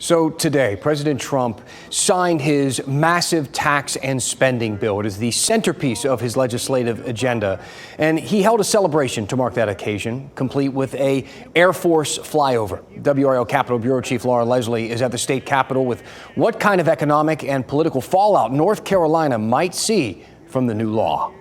So today, President Trump signed his massive tax and spending bill. It is the centerpiece of his legislative agenda, and he held a celebration to mark that occasion, complete with a Air Force flyover. WRAL Capitol Bureau Chief Laura Leslie is at the state capitol with what kind of economic and political fallout North Carolina might see from the new law.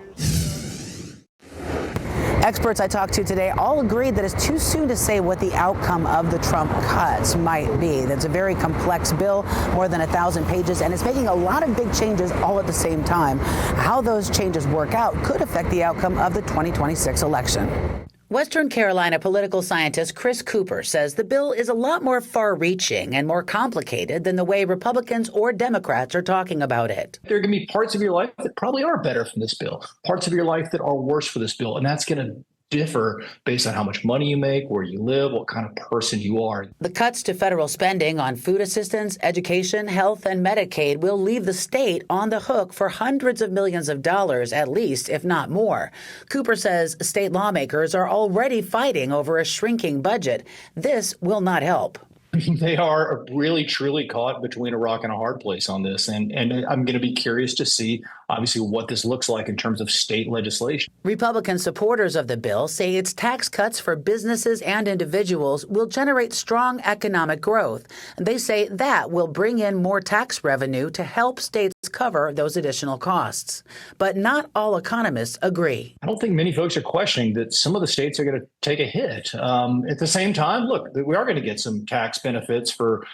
Experts I talked to today all agreed that it's too soon to say what the outcome of the Trump cuts might be. That's a very complex bill, more than 1,000 pages, and it's making a lot of big changes all at the same time. How those changes work out could affect the outcome of the 2026 election. Western Carolina political scientist Chris Cooper says the bill is a lot more far-reaching and more complicated than the way Republicans or Democrats are talking about it. There are going to be parts of your life that probably are better from this bill, parts of your life that are worse for this bill, and that's going to differ based on how much money you make, where you live, what kind of person you are. The cuts to federal spending on food assistance, education, health, and Medicaid will leave the state on the hook for hundreds of millions of dollars at least, if not more. Cooper says state lawmakers are already fighting over a shrinking budget. This will not help. They are really, truly caught between a rock and a hard place on this. And I'm going to be curious to see, obviously, what this looks like in terms of state legislation. Republican supporters of the bill say its tax cuts for businesses and individuals will generate strong economic growth. And they say that will bring in more tax revenue to help states cover those additional costs. But not all economists agree. I don't think many folks are questioning that some of the states are going to take a hit. At the same time, look, we are going to get some tax benefits for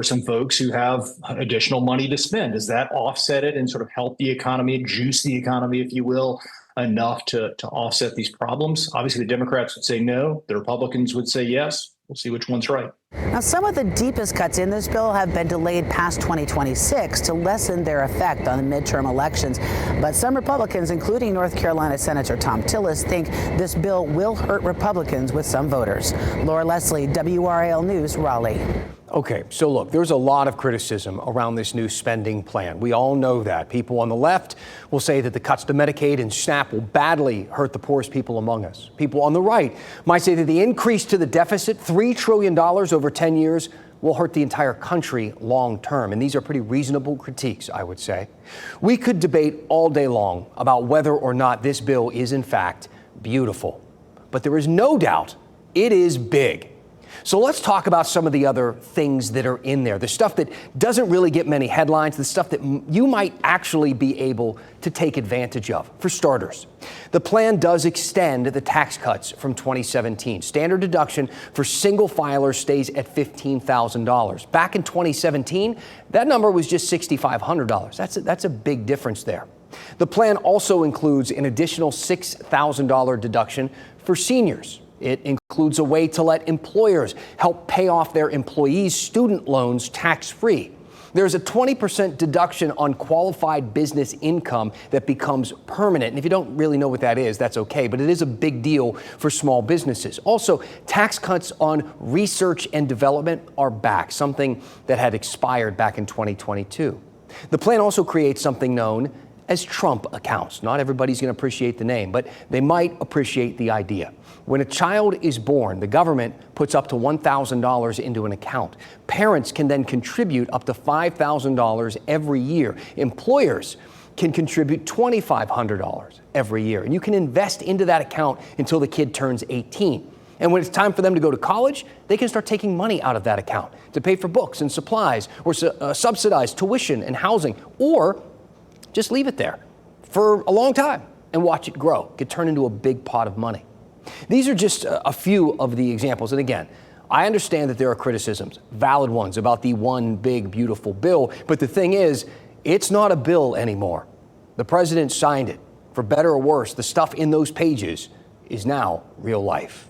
some folks who have additional money to spend. Does that offset it and sort of help the economy, juice the economy, if you will, enough to offset these problems? Obviously, the Democrats would say no. The Republicans would say yes. We'll see which one's right. Now, some of the deepest cuts in this bill have been delayed past 2026 to lessen their effect on the midterm elections. But some Republicans, including North Carolina Senator Tom Tillis, think this bill will hurt Republicans with some voters. Laura Leslie, WRAL News, Raleigh. Okay, so look, there's a lot of criticism around this new spending plan. We all know that. People on the left will say that the cuts to Medicaid and SNAP will badly hurt the poorest people among us. People on the right might say that the increase to the deficit, $3 trillion over 10 years, will hurt the entire country long term. And these are pretty reasonable critiques, I would say. We could debate all day long about whether or not this bill is, in fact, beautiful. But there is no doubt it is big. So let's talk about some of the other things that are in there, the stuff that doesn't really get many headlines, the stuff that you might actually be able to take advantage of. For starters, the plan does extend the tax cuts from 2017. Standard deduction for single filers stays at $15,000. Back in 2017, that number was just $6,500. That's a big difference there. The plan also includes an additional $6,000 deduction for seniors. It includes a way to let employers help pay off their employees' student loans tax-free. There's a 20% deduction on qualified business income that becomes permanent. And if you don't really know what that is, that's okay. But it is a big deal for small businesses. Also, tax cuts on research and development are back, something that had expired back in 2022. The plan also creates something known as Trump accounts. Not everybody's going to appreciate the name, but they might appreciate the idea. When a child is born, the government puts up to $1,000 into an account. Parents can then contribute up to $5,000 every year. Employers can contribute $2,500 every year. And you can invest into that account until the kid turns 18. And when it's time for them to go to college, they can start taking money out of that account to pay for books and supplies or subsidize tuition and housing, or just leave it there for a long time and watch it grow. It could turn into a big pot of money. These are just a few of the examples. And again, I understand that there are criticisms, valid ones, about the one big, beautiful bill. But the thing is, it's not a bill anymore. The president signed it. For better or worse, the stuff in those pages is now real life.